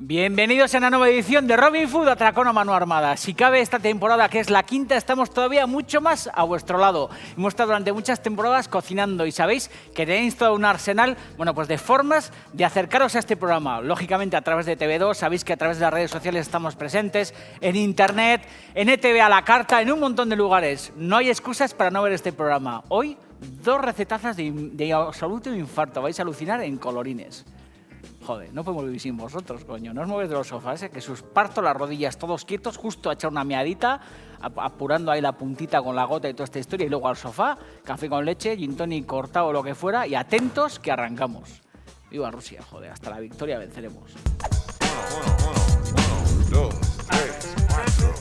Bienvenidos a una nueva edición de Robin Food Atracón a mano armada. Si cabe esta temporada, que es la quinta, estamos todavía mucho más a vuestro lado. Hemos estado durante muchas temporadas cocinando y sabéis que tenéis todo un arsenal, pues de formas de acercaros a este programa. Lógicamente a través de TV2, sabéis que a través de las redes sociales estamos presentes, en internet, en ETV a la carta, en un montón de lugares. No hay excusas para no ver este programa. Hoy, 2 recetazas de absoluto infarto. Vais a alucinar en colorines. Joder, no podemos vivir sin vosotros, coño. No os mueves de los sofás, que sus parto las rodillas todos quietos, justo a echar una meadita, apurando ahí la puntita con la gota y toda esta historia, y luego al sofá, café con leche, gin tonic cortado o lo que fuera, y atentos que arrancamos. Viva Rusia, joder, hasta la victoria venceremos. 1, 2, 3, 4.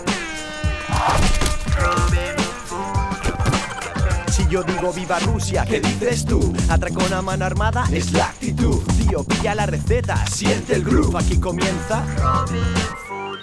Si yo digo viva Rusia, ¿qué dices tú? Atracón a mano armada es la actitud. Tío, pilla la receta, siente el groove. Aquí comienza Robin Food.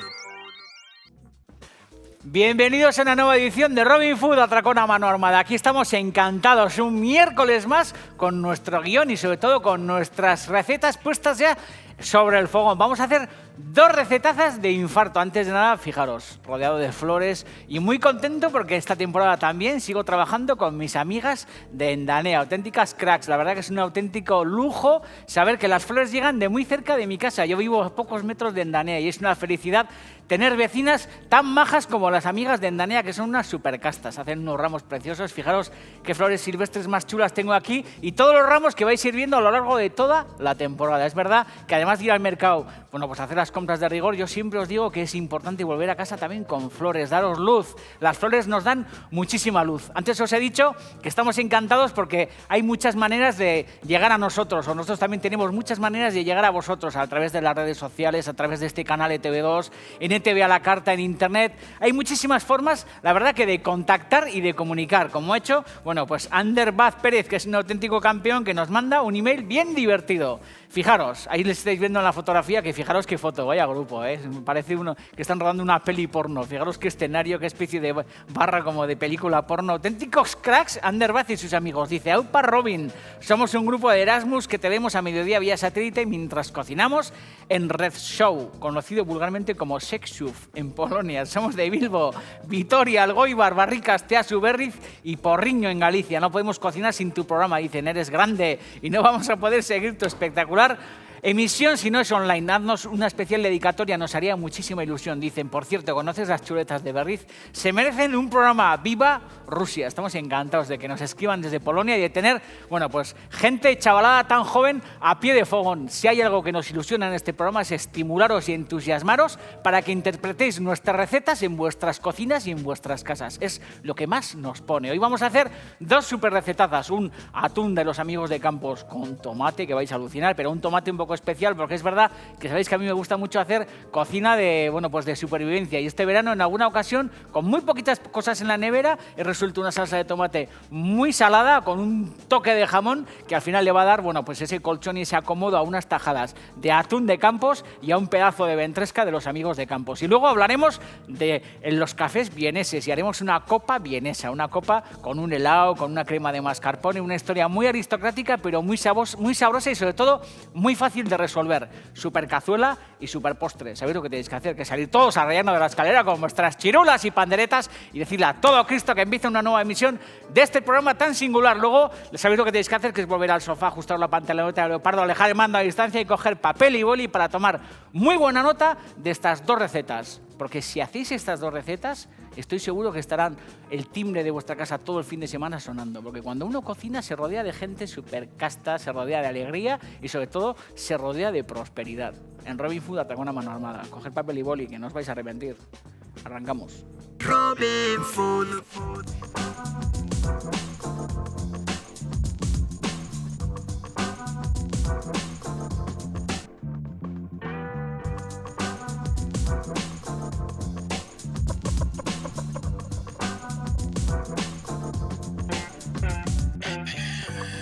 Bienvenidos a una nueva edición de Robin Food Atracón a mano armada. Aquí estamos encantados un miércoles más con nuestro guión y sobre todo con nuestras recetas puestas ya sobre el fogón. Vamos a hacer 2 recetazas de infarto. Antes de nada, fijaros, rodeado de flores y muy contento porque esta temporada también sigo trabajando con mis amigas de Endanea, auténticas cracks. La verdad que es un auténtico lujo saber que las flores llegan de muy cerca de mi casa. Yo vivo a pocos metros de Endanea y es una felicidad tener vecinas tan majas como las amigas de Endanea, que son unas supercastas. Hacen unos ramos preciosos. Fijaros qué flores silvestres más chulas tengo aquí y todos los ramos que vais sirviendo a lo largo de toda la temporada. Es verdad que además de ir al mercado, pues hacer las compras de rigor, yo siempre os digo que es importante volver a casa también con flores, daros luz. Las flores nos dan muchísima luz. Antes os he dicho que estamos encantados porque hay muchas maneras de llegar a nosotros, o nosotros también tenemos muchas maneras de llegar a vosotros a través de las redes sociales, a través de este canal ETV2, en ETV a la carta, en internet. Hay muchísimas formas, la verdad, que de contactar y de comunicar, como ha hecho, pues Ander Baz Pérez, que es un auténtico campeón, que nos manda un email bien divertido. Fijaros, ahí les estáis viendo en la fotografía, que fijaros qué foto, vaya grupo, parece uno que están rodando una peli porno. Fijaros qué escenario, qué especie de barra como de película porno. Auténticos cracks, Ander Baz y sus amigos. Dice, Aupa Robin, somos un grupo de Erasmus que te vemos a mediodía vía satélite mientras cocinamos en Red Show, conocido vulgarmente como Seksiów en Polonia. Somos de Bilbo, Vitoria, Algoibar, Barricas, Teasu, Berriz y Porriño en Galicia. No podemos cocinar sin tu programa, dicen, eres grande y no vamos a poder seguir tu espectacular emisión si no es online. Haznos una especial dedicatoria, nos haría muchísima ilusión. Dicen, por cierto, ¿conoces las chuletas de Berriz? Se merecen un programa. ¡Viva Rusia! Estamos encantados de que nos escriban desde Polonia y de tener, gente chavalada tan joven a pie de fogón. Si hay algo que nos ilusiona en este programa es estimularos y entusiasmaros para que interpretéis nuestras recetas en vuestras cocinas y en vuestras casas. Es lo que más nos pone. Hoy vamos a hacer 2 super recetazas. Un atún de los amigos de Campos con tomate, que vais a alucinar, pero un tomate un poco especial, porque es verdad que sabéis que a mí me gusta mucho hacer cocina de, de supervivencia, y este verano en alguna ocasión, con muy poquitas cosas en la nevera, he resuelto una salsa de tomate muy salada con un toque de jamón que al final le va a dar, ese colchón y ese acomodo a unas tajadas de atún de Campos y a un pedazo de ventresca de los amigos de Campos. Y luego hablaremos de los cafés vieneses y haremos una copa vienesa, una copa con un helado, con una crema de mascarpone, una historia muy aristocrática, pero muy sabrosa y sobre todo muy fácil de resolver. Super cazuela y super postre. ¿Sabéis lo que tenéis que hacer? Que salir todos a rayarnos de la escalera con vuestras chirulas y panderetas y decirle a todo Cristo que empiece una nueva emisión de este programa tan singular. Luego, sabéis lo que tenéis que hacer, que es volver al sofá, ajustar la pantaloneta de leopardo, alejar el mando a distancia y coger papel y boli para tomar muy buena nota de estas 2 recetas. Porque si hacéis estas 2 recetas, estoy seguro que estarán el timbre de vuestra casa todo el fin de semana sonando. Porque cuando uno cocina se rodea de gente súper casta, se rodea de alegría y sobre todo se rodea de prosperidad. En Robin Food Atracón a mano armada. Coger papel y boli, que no os vais a arrepentir. Arrancamos. Robin Food.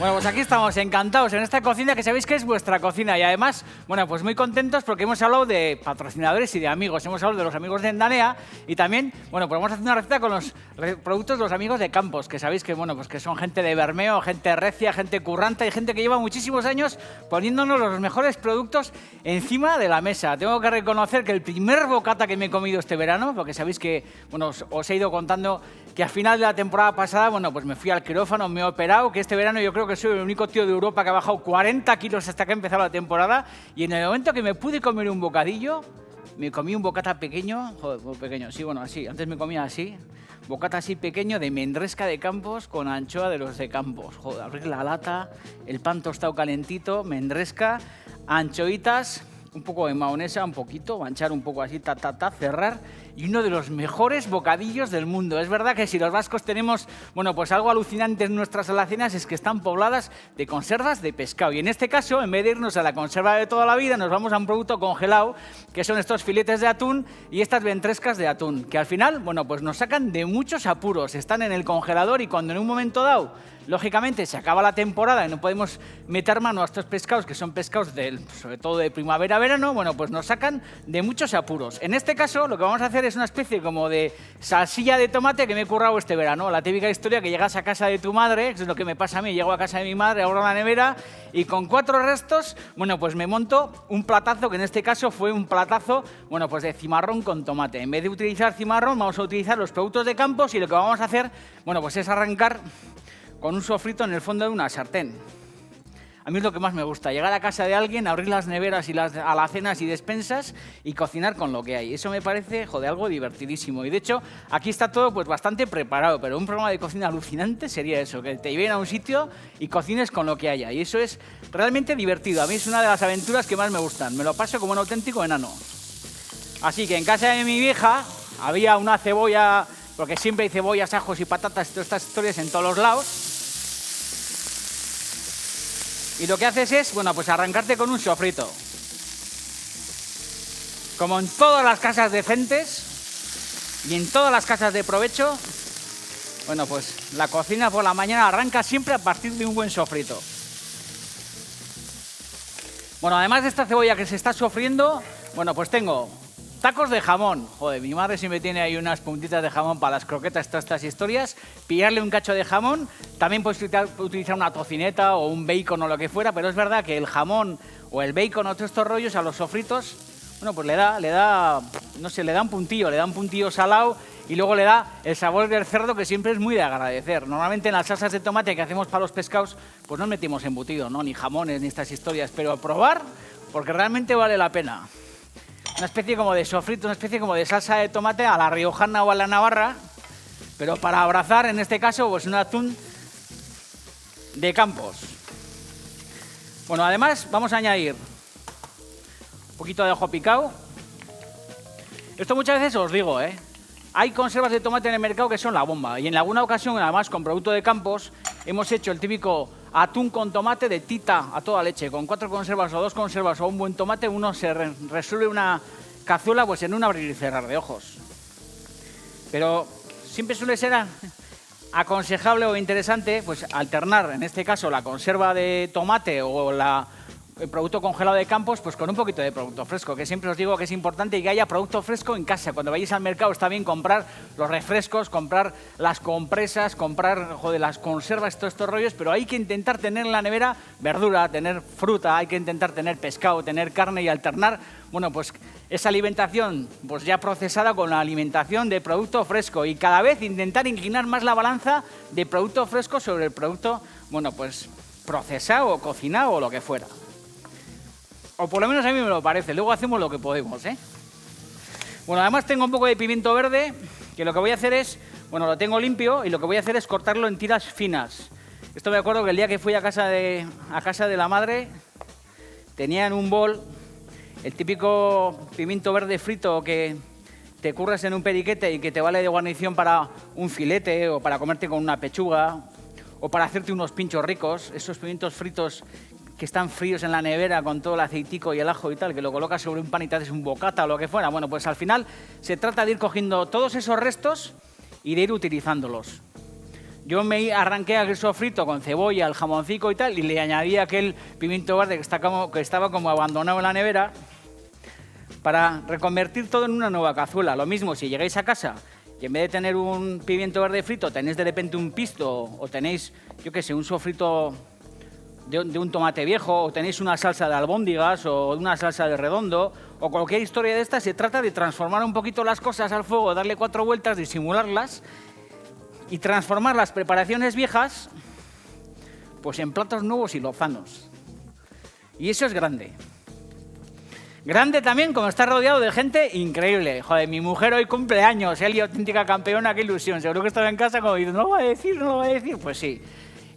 Bueno, pues aquí estamos encantados en esta cocina que sabéis que es vuestra cocina y además, bueno, pues muy contentos porque hemos hablado de patrocinadores y de amigos. Hemos hablado de los amigos de Endanea y también, bueno, pues vamos a hacer una receta con los productos de los amigos de Campos, que sabéis que, bueno, pues que son gente de Bermeo, gente recia, gente curranta y gente que lleva muchísimos años poniéndonos los mejores productos encima de la mesa. Tengo que reconocer que el primer bocata que me he comido este verano, porque sabéis que, bueno, os he ido contando que al final de la temporada pasada, bueno, pues me fui al quirófano, me he operado, que este verano yo creo que soy el único tío de Europa que ha bajado 40 kilos hasta que ha empezado la temporada, y en el momento que me pude comer un bocadillo, me comí un bocata pequeño, joder, muy pequeño, sí, bueno, así, antes me comía así, bocata así pequeño de mendresca de Campos con anchoa de los de Campos, joder, abrir la lata, el pan tostado calentito, mendresca, anchoitas, un poco de mayonesa, un poquito, manchar un poco así, cerrar, y uno de los mejores bocadillos del mundo. Es verdad que si los vascos tenemos, bueno, pues algo alucinante en nuestras alacenas es que están pobladas de conservas de pescado. Y en este caso, en vez de irnos a la conserva de toda la vida, nos vamos a un producto congelado, que son estos filetes de atún y estas ventrescas de atún, que al final, bueno, pues nos sacan de muchos apuros. Están en el congelador y cuando en un momento dado, lógicamente, se acaba la temporada y no podemos meter mano a estos pescados, que son pescados sobre todo de primavera-verano, bueno, pues nos sacan de muchos apuros. En este caso, lo que vamos a hacer es una especie como de salsilla de tomate que me he currado este verano. La típica historia que llegas a casa de tu madre, que es lo que me pasa a mí, llego a casa de mi madre, abro la nevera y con 4 restos, bueno, pues me monto un platazo, que en este caso fue un platazo, bueno, pues de cimarrón con tomate. En vez de utilizar cimarrón, vamos a utilizar los productos de Campos y lo que vamos a hacer, bueno, pues es arrancar con un sofrito en el fondo de una sartén. A mí es lo que más me gusta, llegar a casa de alguien, abrir las neveras y las alacenas y despensas y cocinar con lo que hay. Eso me parece, joder, algo divertidísimo. Y de hecho, aquí está todo pues bastante preparado, pero un programa de cocina alucinante sería eso, que te lleven a un sitio y cocines con lo que haya. Y eso es realmente divertido. A mí es una de las aventuras que más me gustan. Me lo paso como un auténtico enano. Así que en casa de mi vieja había una cebolla, porque siempre hay cebollas, ajos y patatas, todas estas historias en todos los lados. Y lo que haces es, bueno, pues arrancarte con un sofrito. Como en todas las casas decentes y en todas las casas de provecho, bueno, pues la cocina por la mañana arranca siempre a partir de un buen sofrito. Bueno, además de esta cebolla que se está sofriendo, bueno, pues tengo tacos de jamón. Joder, mi madre siempre tiene ahí unas puntitas de jamón para las croquetas, todas estas historias. Pillarle un cacho de jamón. También puedes utilizar una tocineta o un bacon o lo que fuera, pero es verdad que el jamón o el bacon o todos estos rollos a los sofritos, bueno, pues le da, no sé, le da un puntillo salado y luego le da el sabor del cerdo que siempre es muy de agradecer. Normalmente en las salsas de tomate que hacemos para los pescados, pues no metimos embutido, ¿no? Ni jamones ni estas historias, pero a probar porque realmente vale la pena. Una especie como de sofrito, una especie como de salsa de tomate a la riojana o a la navarra, pero para abrazar, en este caso, pues un atún de Campos. Bueno, además vamos a añadir un poquito de ajo picado. Esto muchas veces os digo, hay conservas de tomate en el mercado que son la bomba. Y en alguna ocasión, además, con producto de Campos, hemos hecho el típico atún con tomate de tita a toda leche. Con 4 conservas o 2 conservas o un buen tomate, uno se resuelve una cazuela pues en un abrir y cerrar de ojos. Pero siempre suele ser aconsejable o interesante pues alternar, en este caso, la conserva de tomate o el producto congelado de Campos, pues con un poquito de producto fresco, que siempre os digo que es importante que haya producto fresco en casa. Cuando vayáis al mercado está bien comprar los refrescos, comprar las compresas, comprar, joder, las conservas, todos estos rollos, pero hay que intentar tener en la nevera verdura, tener fruta, hay que intentar tener pescado, tener carne y alternar, bueno, pues esa alimentación pues ya procesada con la alimentación de producto fresco y cada vez intentar inclinar más la balanza de producto fresco sobre el producto, bueno, pues procesado o cocinado o lo que fuera. O por lo menos a mí me lo parece. Luego hacemos lo que podemos, Bueno, además tengo un poco de pimiento verde, que lo que voy a hacer es, bueno, lo tengo limpio y lo que voy a hacer es cortarlo en tiras finas. Esto me acuerdo que el día que fui a casa de la madre, tenía en un bol el típico pimiento verde frito que te curras en un periquete y que te vale de guarnición para un filete o para comerte con una pechuga o para hacerte unos pinchos ricos, esos pimientos fritos que están fríos en la nevera con todo el aceitico y el ajo y tal, que lo colocas sobre un pan y te haces un bocata o lo que fuera. Bueno, pues al final se trata de ir cogiendo todos esos restos y de ir utilizándolos. Yo me arranqué aquel sofrito con cebolla, el jamoncito y tal, y le añadí aquel pimiento verde que estaba como abandonado en la nevera para reconvertir todo en una nueva cazuela. Lo mismo, si llegáis a casa y en vez de tener un pimiento verde frito tenéis de repente un pisto o tenéis, yo qué sé, un sofrito de un tomate viejo o tenéis una salsa de albóndigas o una salsa de redondo o cualquier historia de esta, se trata de transformar un poquito las cosas al fuego, darle 4 vueltas, disimularlas y transformar las preparaciones viejas pues en platos nuevos y lozanos. Y eso es grande. Grande también como está rodeado de gente increíble. Joder, mi mujer hoy cumple años, Eli, auténtica campeona, qué ilusión. Seguro que estaba en casa como diciendo, no lo va a decir, no lo va a decir. Pues sí,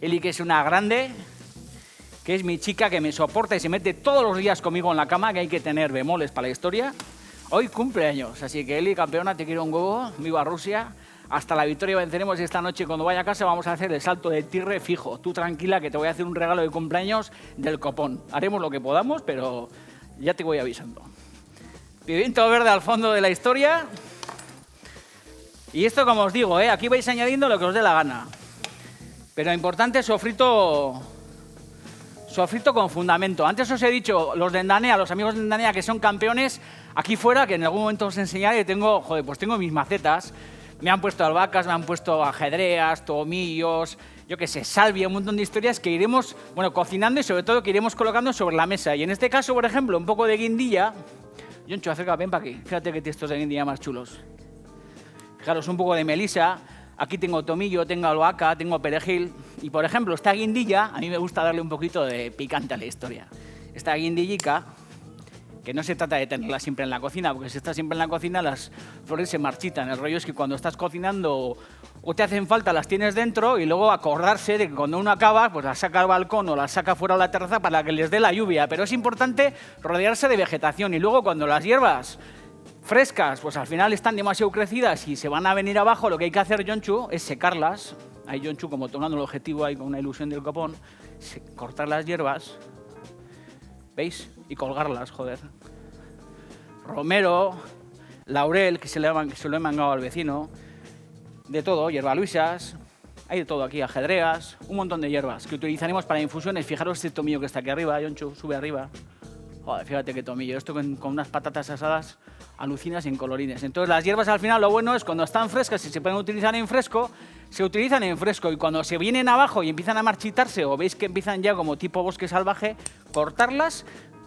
Eli, que es una grande, que es mi chica, que me soporta y se mete todos los días conmigo en la cama, que hay que tener bemoles para la historia. Hoy cumple años, así que Eli, campeona, te quiero un huevo, viva Rusia. Hasta la victoria venceremos. Esta noche cuando vaya a casa vamos a hacer el salto de tigre fijo. Tú tranquila que te voy a hacer un regalo de cumpleaños del copón. Haremos lo que podamos, pero ya te voy avisando. Pimiento verde al fondo de la historia. Y esto, como os digo, aquí vais añadiendo lo que os dé la gana. Pero importante, sofrito con fundamento. Antes os he dicho, los de Endanea, los amigos de Endanea que son campeones, aquí fuera, que en algún momento os enseñaré, tengo mis macetas. Me han puesto albahacas, me han puesto ajedreas, tomillos, yo qué sé, salvia, un montón de historias que iremos, cocinando y sobre todo que iremos colocando sobre la mesa. Y en este caso, por ejemplo, un poco de guindilla. Yoncho, acerca, ven para aquí. Fíjate que estos de guindilla más chulos. Fijaros, un poco de melisa. Aquí tengo tomillo, tengo albahaca, tengo perejil. Y, por ejemplo, esta guindilla, a mí me gusta darle un poquito de picante a la historia. Esta guindillica, que no se trata de tenerla siempre en la cocina, porque si estás siempre en la cocina las flores se marchitan. El rollo es que cuando estás cocinando o te hacen falta las tienes dentro y luego acordarse de que cuando uno acaba pues las saca al balcón o las saca fuera a la terraza para que les dé la lluvia. Pero es importante rodearse de vegetación y luego cuando las hierbas frescas pues al final están demasiado crecidas y se van a venir abajo, lo que hay que hacer, Yonchu, es secarlas. Ahí Yonchu como tomando el objetivo ahí con una ilusión del copón, cortar las hierbas. ¿Veis? Y colgarlas, joder. Romero, laurel, que se lo he mangado al vecino. De todo, hierbaluisas. Hay de todo aquí, ajedreas. Un montón de hierbas que utilizaremos para infusiones. Fijaros este tomillo que está aquí arriba, Yonchu, sube arriba. Joder, fíjate qué tomillo. Esto con unas patatas asadas alucinas en colorines. Entonces las hierbas al final lo bueno es cuando están frescas y se pueden utilizar en fresco, se utilizan en fresco y cuando se vienen abajo y empiezan a marchitarse o veis que empiezan ya como tipo bosque salvaje, cortarlas,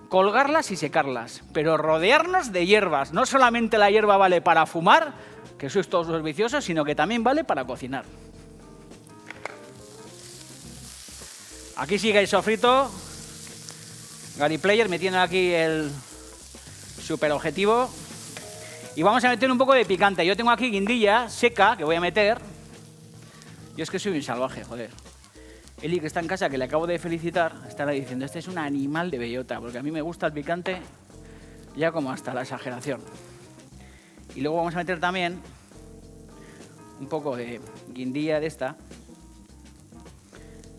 colgarlas y secarlas. Pero rodearnos de hierbas. No solamente la hierba vale para fumar, que sois todos los viciosos, sino que también vale para cocinar. Aquí sigue el sofrito. Gary Player me tiene aquí el super objetivo. Y vamos a meter un poco de picante. Yo tengo aquí guindilla seca que voy a meter. Yo es que soy un salvaje, joder. Eli, que está en casa, que le acabo de felicitar, estará diciendo, este es un animal de bellota, porque a mí me gusta el picante ya como hasta la exageración. Y luego vamos a meter también un poco de guindilla de esta,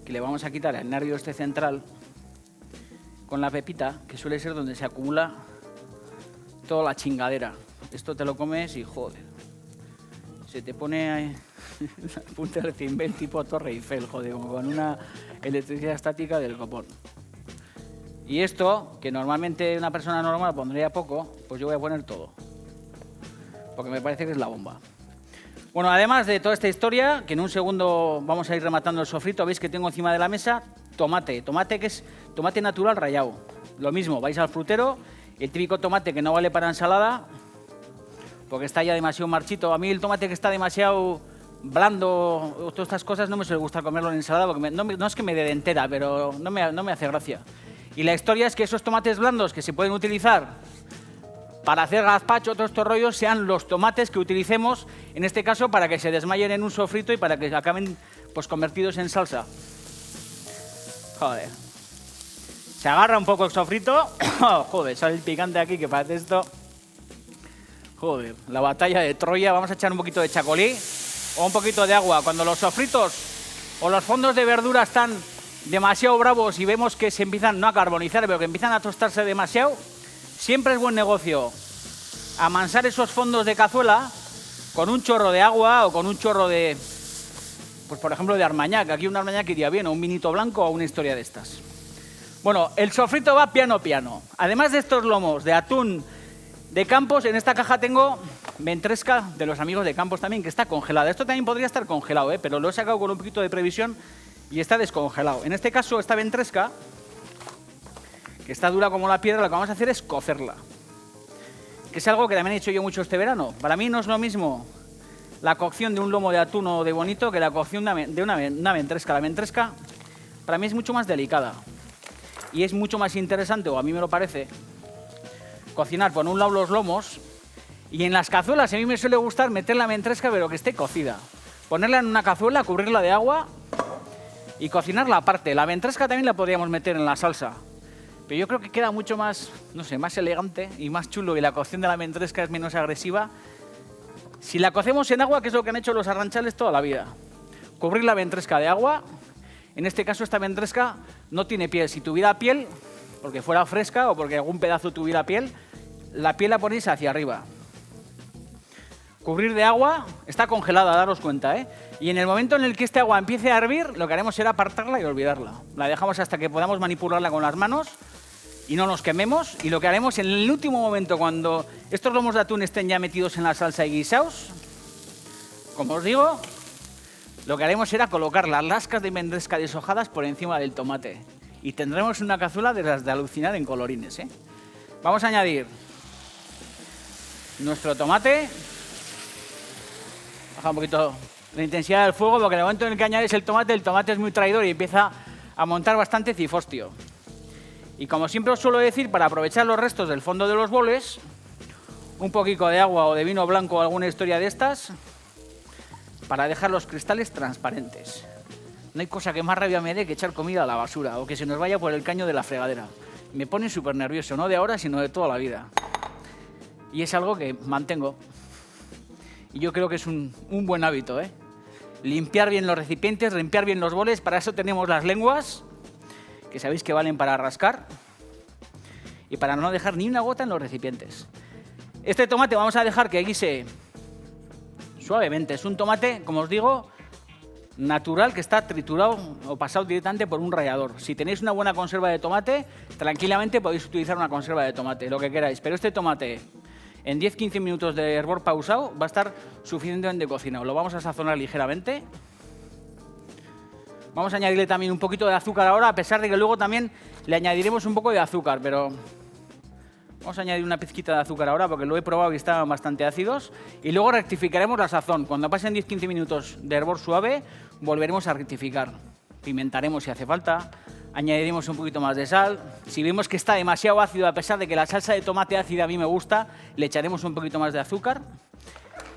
que le vamos a quitar el nervio este central con la pepita, que suele ser donde se acumula toda la chingadera. Esto te lo comes y joder, se te pone la punta del cimbel tipo Torre Eiffel, joder, como con una electricidad estática del copón. Y esto, que normalmente una persona normal pondría poco, pues yo voy a poner todo, porque me parece que es la bomba. Bueno, además de toda esta historia, que en un segundo vamos a ir rematando el sofrito, veis que tengo encima de la mesa tomate que es tomate natural rallado. Lo mismo, vais al frutero, el típico tomate que no vale para ensalada, porque está ya demasiado marchito. A mí el tomate que está demasiado blando o todas estas cosas no me suele gustar comerlo en ensalada, porque no es que me dé de entera, pero no me hace gracia. Y la historia es que esos tomates blandos que se pueden utilizar para hacer gazpacho, todos estos rollos, sean los tomates que utilicemos, en este caso, para que se desmayen en un sofrito y para que acaben pues convertidos en salsa. Joder. Se agarra un poco el sofrito. Joder, sale el picante aquí, que parece esto. Joder, la batalla de Troya. Vamos a echar un poquito de chacolí o un poquito de agua. Cuando los sofritos o los fondos de verdura están demasiado bravos y vemos que se empiezan, no a carbonizar, pero que empiezan a tostarse demasiado, siempre es buen negocio amansar esos fondos de cazuela con un chorro de agua o con un chorro de pues por ejemplo de Armagnac. Aquí un Armagnac iría bien, o un vinito blanco o una historia de estas. Bueno, el sofrito va piano piano. Además de estos lomos de atún de Campos, en esta caja tengo ventresca de los amigos de Campos también, que está congelada. Esto también podría estar congelado, pero lo he sacado con un poquito de previsión y está descongelado. En este caso, esta ventresca, que está dura como la piedra, lo que vamos a hacer es cocerla. Que es algo que también he hecho yo mucho este verano. Para mí no es lo mismo la cocción de un lomo de atún o de bonito que la cocción de una ventresca. La ventresca para mí es mucho más delicada y es mucho más interesante, o a mí me lo parece, cocinar por un lado los lomos y en las cazuelas a mí me suele gustar meter la ventresca pero que esté cocida. Ponerla en una cazuela, cubrirla de agua y cocinarla aparte. La ventresca también la podríamos meter en la salsa. Pero yo creo que queda mucho más, no sé, más elegante y más chulo y la cocción de la ventresca es menos agresiva si la cocemos en agua, que es lo que han hecho los arranchales toda la vida. Cubrir la ventresca de agua. En este caso esta ventresca no tiene piel. Si tuviera piel, porque fuera fresca o porque algún pedazo tuviera piel, la piel la ponéis hacia arriba. Cubrir de agua, está congelada, daros cuenta, Y en el momento en el que este agua empiece a hervir, lo que haremos será apartarla y olvidarla. La dejamos hasta que podamos manipularla con las manos y no nos quememos. Y lo que haremos en el último momento, cuando estos lomos de atún estén ya metidos en la salsa y guisados, como os digo, lo que haremos será colocar las lascas de ventresca deshojadas por encima del tomate. Y tendremos una cazuela de las de alucinar en colorines, Vamos a añadir nuestro tomate. Baja un poquito la intensidad del fuego, porque en el momento en el que añades el tomate es muy traidor y empieza a montar bastante cifostio. Y como siempre os suelo decir, para aprovechar los restos del fondo de los boles, un poquito de agua o de vino blanco o alguna historia de estas, para dejar los cristales transparentes. No hay cosa que más rabia me dé que echar comida a la basura o que se nos vaya por el caño de la fregadera. Me pone súper nervioso, no de ahora, sino de toda la vida. Y es algo que mantengo. Y yo creo que es un buen hábito, Limpiar bien los recipientes, limpiar bien los boles. Para eso tenemos las lenguas, que sabéis que valen para rascar. Y para no dejar ni una gota en los recipientes. Este tomate vamos a dejar que guise suavemente. Es un tomate, como os digo, natural, que está triturado o pasado directamente por un rallador. Si tenéis una buena conserva de tomate, tranquilamente podéis utilizar una conserva de tomate, lo que queráis. Pero este tomate, en 10-15 minutos de hervor pausado, va a estar suficientemente cocinado. Lo vamos a sazonar ligeramente. Vamos a añadirle también un poquito de azúcar ahora, a pesar de que luego también le añadiremos un poco de azúcar, pero vamos a añadir una pizquita de azúcar ahora porque lo he probado y estaban bastante ácidos. Y luego rectificaremos la sazón. Cuando pasen 10-15 minutos de hervor suave, volveremos a rectificar. Pimentaremos si hace falta. Añadiremos un poquito más de sal. Si vemos que está demasiado ácido, a pesar de que la salsa de tomate ácida a mí me gusta, le echaremos un poquito más de azúcar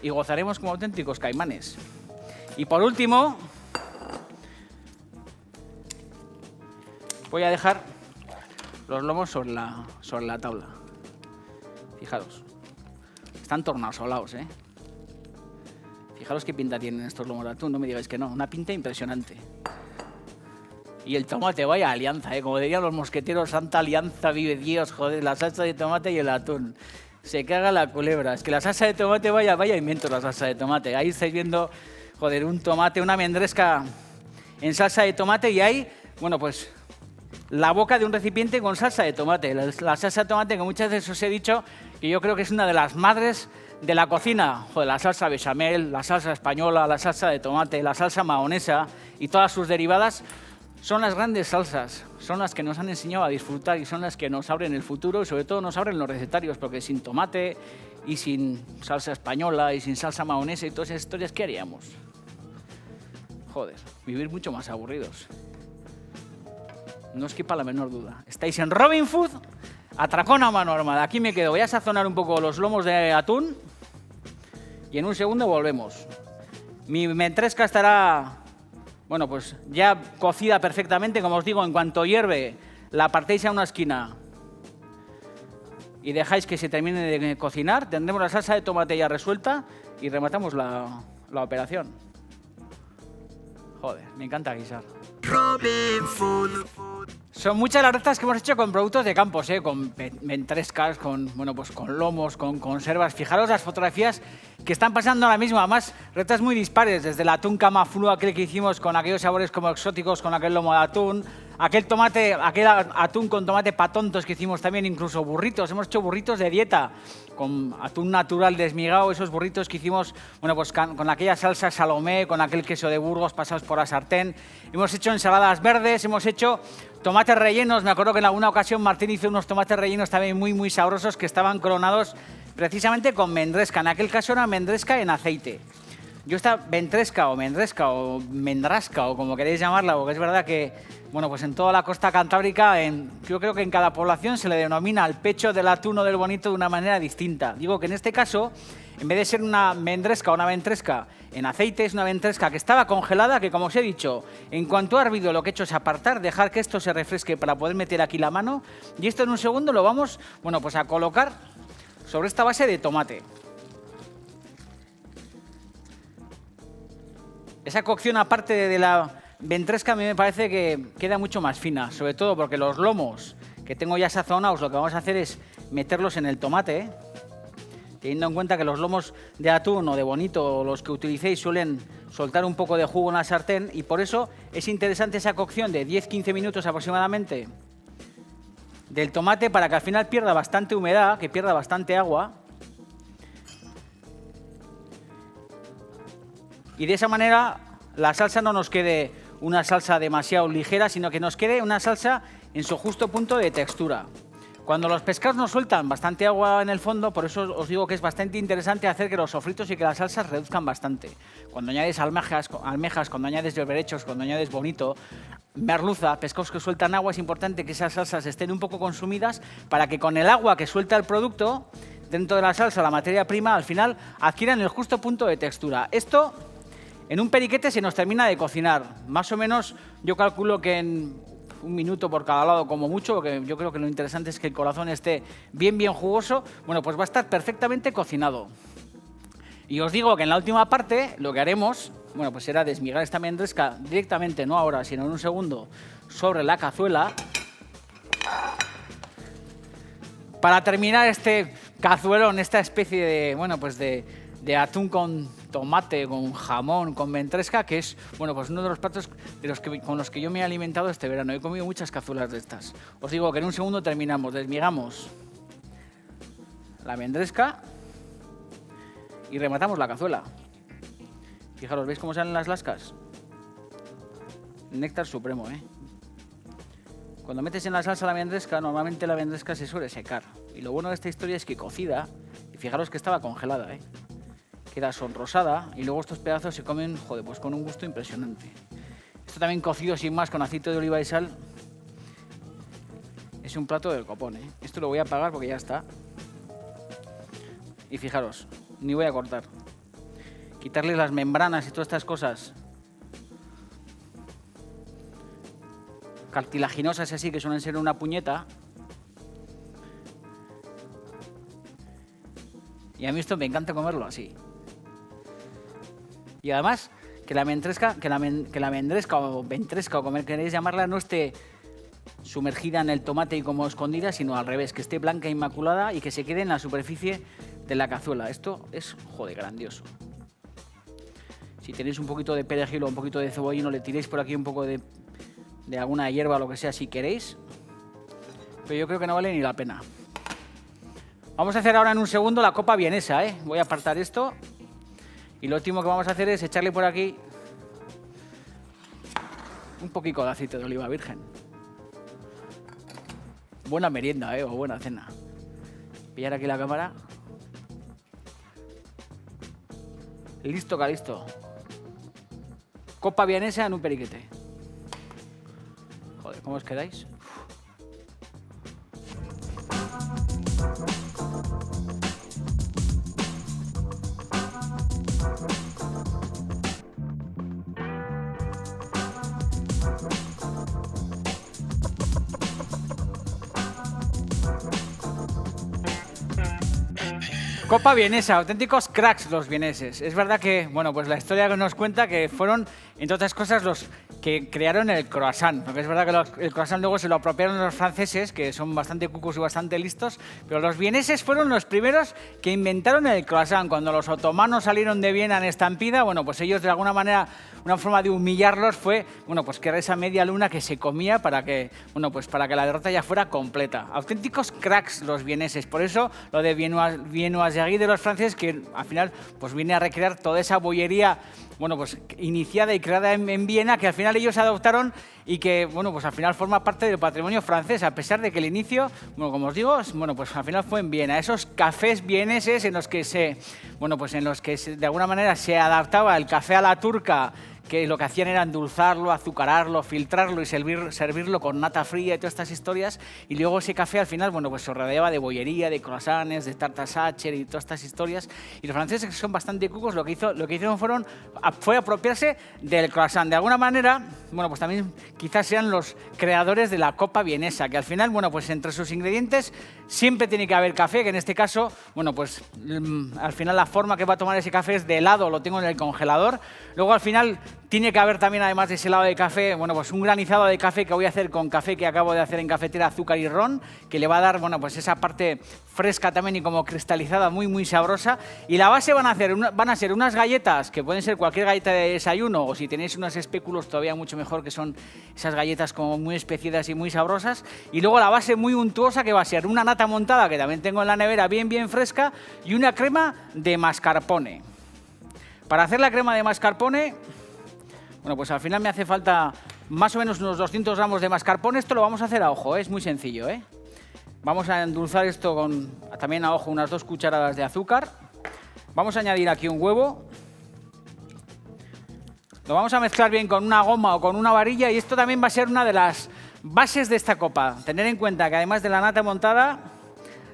y gozaremos como auténticos caimanes. Y por último, voy a dejar los lomos sobre la tabla. Fijaros, están tornasolados, Fijaros qué pinta tienen estos lomos de atún, no me digáis que no, una pinta impresionante. Y el tomate, vaya alianza, como dirían los mosqueteros, santa alianza, vive Dios, joder, la salsa de tomate y el atún. Se caga la culebra. Es que la salsa de tomate, vaya invento la salsa de tomate. Ahí estáis viendo, joder, un tomate, una mendresca en salsa de tomate y hay, bueno, pues la boca de un recipiente con salsa de tomate. La salsa de tomate que muchas veces os he dicho que yo creo que es una de las madres de la cocina. Joder, la salsa bechamel, la salsa española, la salsa de tomate, la salsa mahonesa y todas sus derivadas. Son las grandes salsas, son las que nos han enseñado a disfrutar y son las que nos abren el futuro y sobre todo nos abren los recetarios, porque sin tomate y sin salsa española y sin salsa mahonesa y todas esas historias, ¿qué haríamos? Joder, vivir mucho más aburridos. No os quepa la menor duda. Estáis en Robin Food, atracón a mano armada. Aquí me quedo, voy a sazonar un poco los lomos de atún y en un segundo volvemos. Mi ventresca estará, bueno, pues ya cocida perfectamente. Como os digo, en cuanto hierve, la partéis a una esquina y dejáis que se termine de cocinar. Tendremos la salsa de tomate ya resuelta y rematamos la operación. Joder, me encanta guisar. Robin Food. Son muchas las recetas que hemos hecho con productos de campos, con ventrescas, con, bueno, pues con lomos, con conservas. Fijaros las fotografías que están pasando ahora mismo, además recetas muy dispares, desde el atún camaflú, aquel que hicimos con aquellos sabores como exóticos, con aquel lomo de atún, aquel atún con tomate patontos que hicimos también, incluso burritos. Hemos hecho burritos de dieta con atún natural desmigado, esos burritos que hicimos, bueno, pues con aquella salsa Salomé, con aquel queso de Burgos pasados por la sartén. Hemos hecho ensaladas verdes, hemos hecho tomates rellenos. Me acuerdo que en alguna ocasión Martín hizo unos tomates rellenos también muy, muy sabrosos que estaban coronados precisamente con mendresca. En aquel caso era mendresca en aceite. Yo esta ventresca o mendresca o mendrasca o como queréis llamarla, porque es verdad que, bueno, pues en toda la costa cantábrica, yo creo que en cada población se le denomina al pecho del atún o del bonito de una manera distinta. Digo que en este caso, en vez de ser una mendresca o una ventresca en aceite, es una ventresca que estaba congelada, que como os he dicho, en cuanto ha hervido lo que he hecho es apartar, dejar que esto se refresque para poder meter aquí la mano, y esto en un segundo lo vamos, bueno, pues a colocar sobre esta base de tomate. Esa cocción, aparte de la ventresca, a mí me parece que queda mucho más fina, sobre todo porque los lomos que tengo ya sazonados, lo que vamos a hacer es meterlos en el tomate, teniendo en cuenta que los lomos de atún o de bonito, los que utilicéis, suelen soltar un poco de jugo en la sartén, y por eso es interesante esa cocción de 10-15 minutos aproximadamente del tomate, para que al final pierda bastante humedad, que pierda bastante agua. Y de esa manera la salsa no nos quede una salsa demasiado ligera, sino que nos quede una salsa en su justo punto de textura. Cuando los pescados nos sueltan bastante agua en el fondo, por eso os digo que es bastante interesante hacer que los sofritos y que las salsas reduzcan bastante. Cuando añades almejas, cuando añades berberechos, cuando añades bonito, merluza, pescados que sueltan agua, es importante que esas salsas estén un poco consumidas para que con el agua que suelta el producto, dentro de la salsa, la materia prima, al final adquieran el justo punto de textura. Esto en un periquete se nos termina de cocinar. Más o menos yo calculo que en 1 minuto por cada lado como mucho, porque yo creo que lo interesante es que el corazón esté bien jugoso. Bueno, pues va a estar perfectamente cocinado. Y os digo que en la última parte lo que haremos, bueno, pues será desmigar esta mendresca directamente, no ahora, sino en un segundo, sobre la cazuela. Para terminar este cazuelón, esta especie de, bueno, pues de atún con tomate, con jamón, con ventresca, que es, bueno, pues uno de los platos con los que yo me he alimentado este verano. He comido muchas cazuelas de estas. Os digo que en un segundo terminamos, desmigamos la ventresca y rematamos la cazuela. Fijaros, ¿veis cómo salen las lascas? Néctar supremo, ¿eh? Cuando metes en la salsa la ventresca, normalmente la ventresca se suele secar. Y lo bueno de esta historia es que cocida, y fijaros que estaba congelada, ¿eh? Queda sonrosada, y luego estos pedazos se comen, joder, pues con un gusto impresionante. Esto también cocido sin más con aceite de oliva y sal. Es un plato del copón, ¿eh? Esto lo voy a apagar porque ya está. Y fijaros, ni voy a cortar. Quitarle las membranas y todas estas cosas cartilaginosas así, que suelen ser una puñeta. Y a mí esto me encanta comerlo así. Y además, que la mendresca o ventresca, o como queréis llamarla, no esté sumergida en el tomate y como escondida, sino al revés, que esté blanca, inmaculada, y que se quede en la superficie de la cazuela. Esto es, joder, grandioso. Si tenéis un poquito de perejil o un poquito de cebollino, le tiréis por aquí un poco de alguna hierba o lo que sea si queréis. Pero yo creo que no vale ni la pena. Vamos a hacer ahora en un segundo la copa vienesa, ¿eh? Voy a apartar esto. Y lo último que vamos a hacer es echarle por aquí un poquito de aceite de oliva virgen. Buena merienda, o buena cena. Pillar aquí la cámara. Listo, calisto. Copa vienesa en un periquete. Joder, ¿cómo os quedáis? Copa vienesa, auténticos cracks los vieneses. Es verdad que, bueno, pues la historia que nos cuenta que fueron entre otras cosas, los que crearon el croissant. Porque es verdad que el croissant luego se lo apropiaron los franceses, que son bastante cucos y bastante listos, pero los vieneses fueron los primeros que inventaron el croissant. Cuando los otomanos salieron de Viena en estampida, bueno, pues ellos de alguna manera, una forma de humillarlos fue, bueno, pues crear esa media luna que se comía para que, bueno, pues para que la derrota ya fuera completa. Auténticos cracks los vieneses. Por eso lo de viennoiserie de los franceses, que al final pues viene a recrear toda esa bollería, bueno, pues iniciada y creada en Viena, que al final ellos adoptaron y que, bueno, pues al final forma parte del patrimonio francés, a pesar de que el inicio, bueno, como os digo, bueno, pues al final fue en Viena. Esos cafés vieneses en los que de alguna manera se adaptaba el café a la turca, que lo que hacían era endulzarlo, azucararlo, filtrarlo y servirlo con nata fría y todas estas historias. Y luego ese café al final, bueno, pues se rodeaba de bollería, de croissants, de tartas Sacher y todas estas historias. Y los franceses, que son bastante cucos, lo que hicieron fue apropiarse del croissant. De alguna manera, bueno, pues también quizás sean los creadores de la copa vienesa, que al final, bueno, pues entre sus ingredientes siempre tiene que haber café, que en este caso, bueno, pues al final la forma que va a tomar ese café es de helado, lo tengo en el congelador. Luego al final tiene que haber también, además de ese helado de café, bueno, pues un granizado de café que voy a hacer con café que acabo de hacer en cafetera, azúcar y ron, que le va a dar, bueno, pues esa parte fresca también y como cristalizada, muy, muy sabrosa. Y la base van a ser unas galletas, que pueden ser cualquier galleta de desayuno, o si tenéis unos espéculos todavía mucho mejor, que son esas galletas como muy especiadas y muy sabrosas. Y luego la base muy untuosa, que va a ser una nata montada, que también tengo en la nevera, bien, bien fresca, y una crema de mascarpone. Para hacer la crema de mascarpone, bueno, pues al final me hace falta más o menos unos 200 gramos de mascarpone. Esto lo vamos a hacer a ojo, es muy sencillo, ¿eh? Vamos a endulzar esto con también a ojo unas 2 cucharadas de azúcar. Vamos a añadir aquí un huevo. Lo vamos a mezclar bien con una goma o con una varilla y esto también va a ser una de las bases de esta copa. Tener en cuenta que además de la nata montada,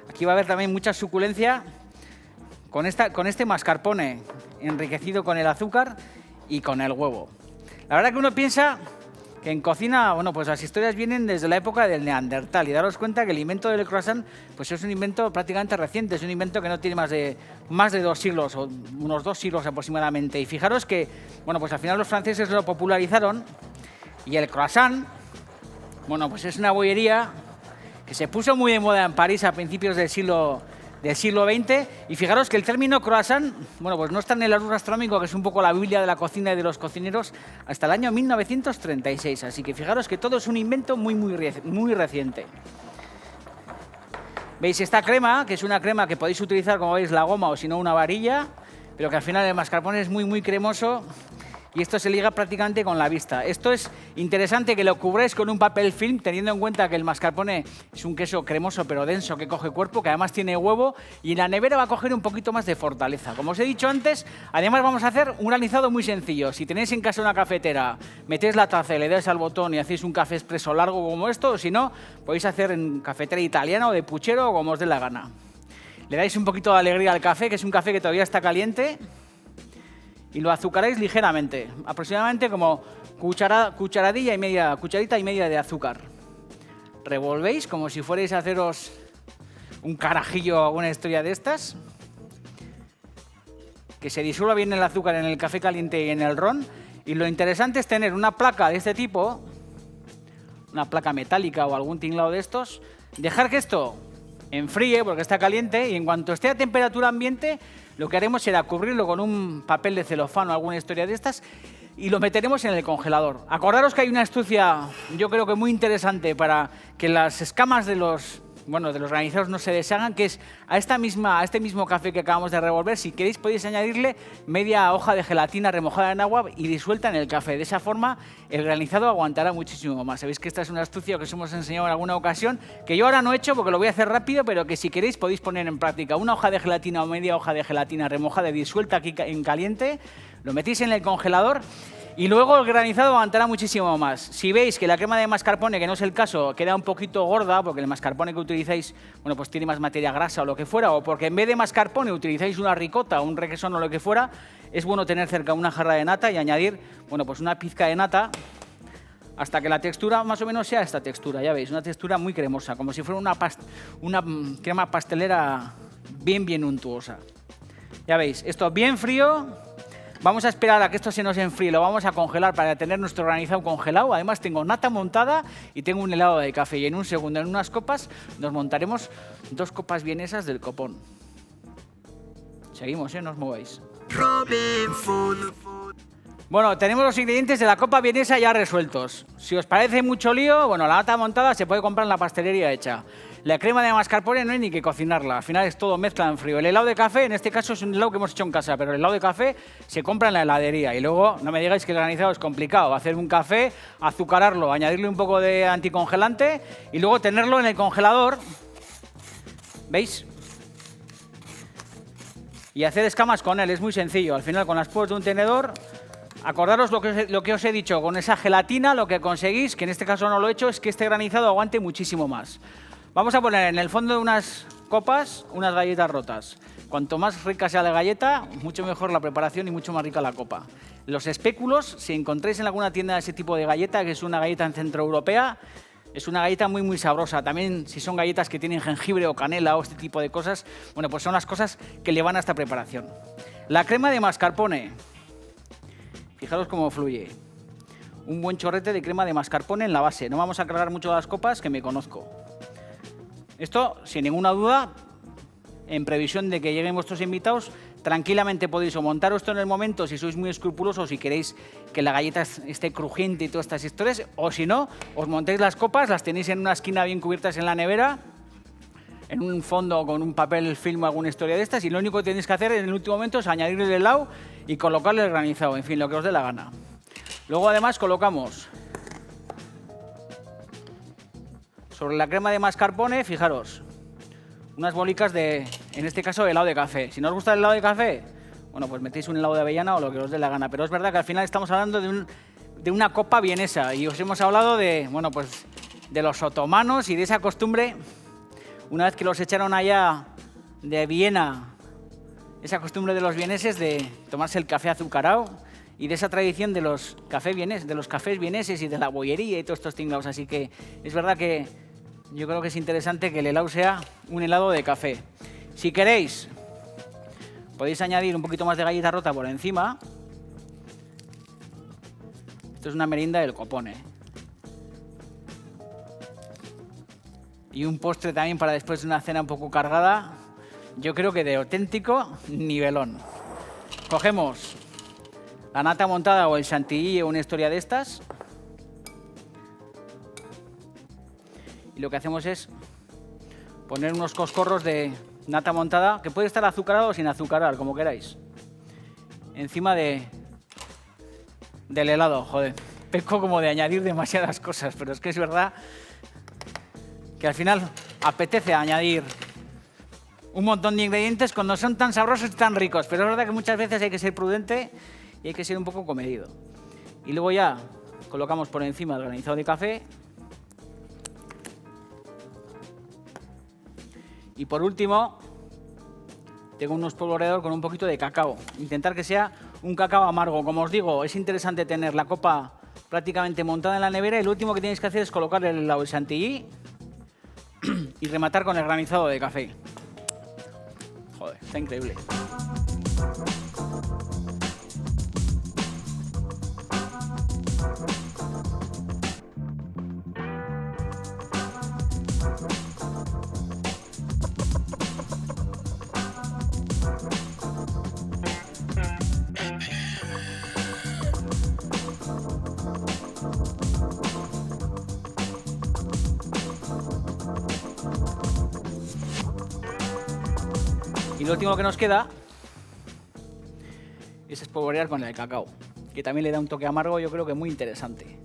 aquí va a haber también mucha suculencia con este mascarpone enriquecido con el azúcar y con el huevo. La verdad que uno piensa que en cocina, bueno, pues las historias vienen desde la época del Neandertal y daros cuenta que el invento del croissant pues es un invento prácticamente reciente, es un invento que no tiene más de 2 siglos o unos 2 siglos aproximadamente. Y fijaros que, bueno, pues al final los franceses lo popularizaron y el croissant, bueno, pues es una bollería que se puso muy de moda en París a principios del siglo XX, y fijaros que el término croissant, bueno, pues no está en el argot gastronómico, que es un poco la Biblia de la cocina y de los cocineros, hasta el año 1936, así que fijaros que todo es un invento muy, muy reciente. Veis esta crema, que es una crema que podéis utilizar, como veis, la goma o si no una varilla, pero que al final el mascarpone es muy, muy cremoso. Y esto se liga prácticamente con la vista. Esto es interesante que lo cubráis con un papel film, teniendo en cuenta que el mascarpone es un queso cremoso pero denso que coge cuerpo, que además tiene huevo y en la nevera va a coger un poquito más de fortaleza. Como os he dicho antes, además vamos a hacer un granizado muy sencillo. Si tenéis en casa una cafetera, metéis la taza, le dais al botón y hacéis un café expreso largo como esto, o si no, podéis hacer en cafetera italiana o de puchero o como os dé la gana. Le dais un poquito de alegría al café, que es un café que todavía está caliente. Y lo azucaráis ligeramente, aproximadamente como cucharita y media de azúcar. Revolvéis como si fuerais a haceros un carajillo o alguna historia de estas. Que se disuelva bien el azúcar en el café caliente y en el ron. Y lo interesante es tener una placa de este tipo, una placa metálica o algún tinglado de estos, dejar que esto enfríe porque está caliente y en cuanto esté a temperatura ambiente, lo que haremos será cubrirlo con un papel de celofán o alguna historia de estas y lo meteremos en el congelador. Acordaros que hay una astucia, yo creo que muy interesante para que las escamas de los granizados no se deshagan, que es a este mismo café que acabamos de revolver, si queréis podéis añadirle media hoja de gelatina remojada en agua y disuelta en el café. De esa forma el granizado aguantará muchísimo más. Sabéis que esta es una astucia que os hemos enseñado en alguna ocasión, que yo ahora no he hecho porque lo voy a hacer rápido, pero que si queréis podéis poner en práctica. Una hoja de gelatina o media hoja de gelatina remojada y disuelta aquí en caliente, lo metéis en el congelador. Y luego el granizado aguantará muchísimo más. Si veis que la crema de mascarpone, que no es el caso, queda un poquito gorda, porque el mascarpone que utilizáis, bueno, pues tiene más materia grasa o lo que fuera, o porque en vez de mascarpone utilizáis una ricota o un requesón o lo que fuera, es bueno tener cerca una jarra de nata y añadir, bueno, pues una pizca de nata hasta que la textura más o menos sea esta textura, ya veis, una textura muy cremosa, como si fuera una crema pastelera bien, bien untuosa. Ya veis, esto bien frío. Vamos a esperar a que esto se nos enfríe, lo vamos a congelar para tener nuestro granizado congelado. Además tengo nata montada y tengo un helado de café. Y en un segundo, en unas copas, nos montaremos 2 copas vienesas del copón. Seguimos, no os mováis. Robin Food. Bueno, tenemos los ingredientes de la copa vienesa ya resueltos. Si os parece mucho lío, bueno, la nata montada se puede comprar en la pastelería hecha. La crema de mascarpone no hay ni que cocinarla, al final es todo mezcla en frío. El helado de café, en este caso es un helado que hemos hecho en casa, pero el helado de café se compra en la heladería. Y luego, no me digáis que el granizado es complicado, hacer un café, azucararlo, añadirle un poco de anticongelante y luego tenerlo en el congelador. ¿Veis? Y hacer escamas con él, es muy sencillo. Al final, con las púas de un tenedor, acordaros lo que os he dicho, con esa gelatina lo que conseguís, que en este caso no lo he hecho, es que este granizado aguante muchísimo más. Vamos a poner en el fondo de unas copas unas galletas rotas. Cuanto más rica sea la galleta, mucho mejor la preparación y mucho más rica la copa. Los espéculos, si encontráis en alguna tienda ese tipo de galleta, que es una galleta en centroeuropea, es una galleta muy, muy sabrosa. También si son galletas que tienen jengibre o canela o este tipo de cosas, bueno, pues son las cosas que le van a esta preparación. La crema de mascarpone. Fijaros cómo fluye. Un buen chorrete de crema de mascarpone en la base. No vamos a cargar mucho las copas, que me conozco. Esto, sin ninguna duda, en previsión de que lleguen vuestros invitados, tranquilamente podéis o montaros esto en el momento si sois muy escrupulosos, si queréis que la galleta esté crujiente y todas estas historias, o si no, os montáis las copas, las tenéis en una esquina bien cubiertas en la nevera, en un fondo con un papel film o alguna historia de estas, y lo único que tenéis que hacer en el último momento es añadirle el helado y colocarle el granizado, en fin, lo que os dé la gana. Luego además colocamos sobre la crema de mascarpone, fijaros, unas bolicas de, en este caso, helado de café. Si no os gusta el helado de café, bueno, pues metéis un helado de avellana o lo que os dé la gana. Pero es verdad que al final estamos hablando de una copa vienesa y os hemos hablado de, bueno, pues de los otomanos y de esa costumbre, una vez que los echaron allá de Viena, esa costumbre de los vieneses de tomarse el café azucarado y de esa tradición de los cafés vieneses y de la bollería y todos estos tinglados. Así que es verdad que yo creo que es interesante que el helado sea un helado de café. Si queréis, podéis añadir un poquito más de galleta rota por encima. Esto es una merienda del copón, ¿eh? Y un postre también para después de una cena un poco cargada. Yo creo que de auténtico nivelón. Cogemos la nata montada o el chantilly o una historia de estas. Y lo que hacemos es poner unos coscorros de nata montada, que puede estar azucarado o sin azucarar, como queráis. Encima del helado, joder. Peco como de añadir demasiadas cosas, pero es que es verdad que al final apetece añadir un montón de ingredientes cuando son tan sabrosos y tan ricos. Pero es verdad que muchas veces hay que ser prudente y hay que ser un poco comedido. Y luego ya colocamos por encima el granizado de café. Y por último, tengo unos polvoreador con un poquito de cacao. Intentar que sea un cacao amargo. Como os digo, es interesante tener la copa prácticamente montada en la nevera y lo último que tenéis que hacer es colocarle el helado de chantilly y rematar con el granizado de café. Joder, está increíble. Y lo último que nos queda es espolvorear con el cacao, que también le da un toque amargo, yo creo que muy interesante.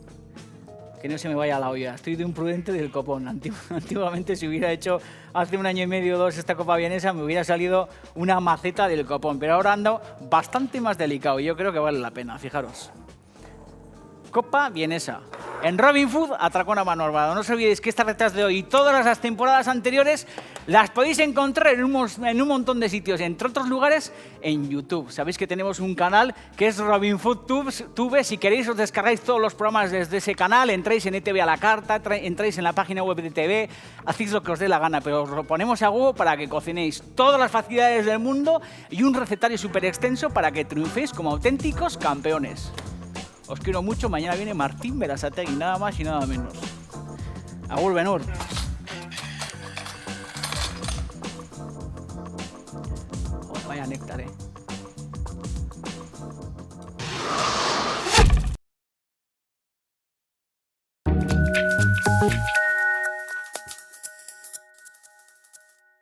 Que no se me vaya a la olla, estoy de un prudente del copón. Antiguamente, si hubiera hecho hace 1 año y medio o 2 esta copa vienesa, me hubiera salido una maceta del copón, pero ahora ando bastante más delicado y yo creo que vale la pena, fijaros. Copa vienesa. en Robin Food, Atracón a mano armada. No os olvidéis que estas recetas de hoy y todas las temporadas anteriores las podéis encontrar en un montón de sitios, entre otros lugares en YouTube. Sabéis que tenemos un canal que es Robin Food Tube. Si queréis os descargáis todos los programas desde ese canal, entráis en ETV a la carta, entráis en la página web de TV, hacéis lo que os dé la gana, pero os lo ponemos a huevo para que cocinéis todas las facilidades del mundo y un recetario súper extenso para que triunféis como auténticos campeones. Os quiero mucho. Mañana viene Martín Berasategui, nada más y nada menos. Agur, Benur. Joder, vaya néctar,